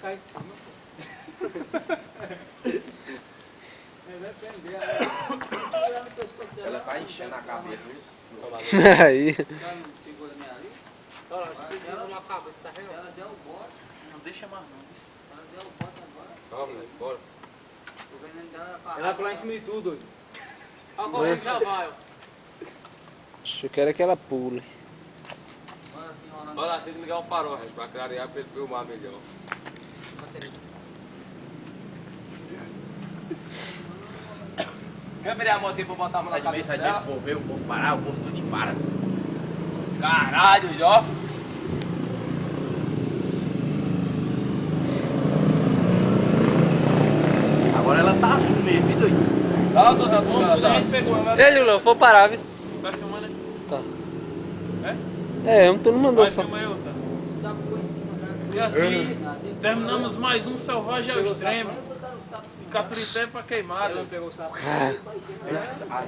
cair de cima, pô. Ela tá enchendo a cabeça, isso. Aí. Olha, acho que tem uma cabeça, tá real. Ela deu o bote. Não deixa mais não. Ela deu o bote agora. Vamos, moleque, bora. O veneno dela é Ela vai pular em cima de tudo, doido. Olha correndo, já vai, ó. Eu quero é que ela pule. Olha lá, tem que ligar o farol, Regis, pra clarear pra ele filmar melhor. Quer pegar a moto aí pra botar a mão na cabeça dela? O povo parar, o povo tudo para. Caralho, ó. Agora ela tá azul mesmo, hein, doido? Dá uma dosada pra ela, A gente pegou ela. Ei, Lula, vou parar, viu? Tá filmando aí? Tá. É? É, tu não mandou Vai, só. filma aí, outra. E assim, terminamos mais um Selvagem ao Extremo. De Caturité pra Queimada. Ela pegou o sapo. Ah.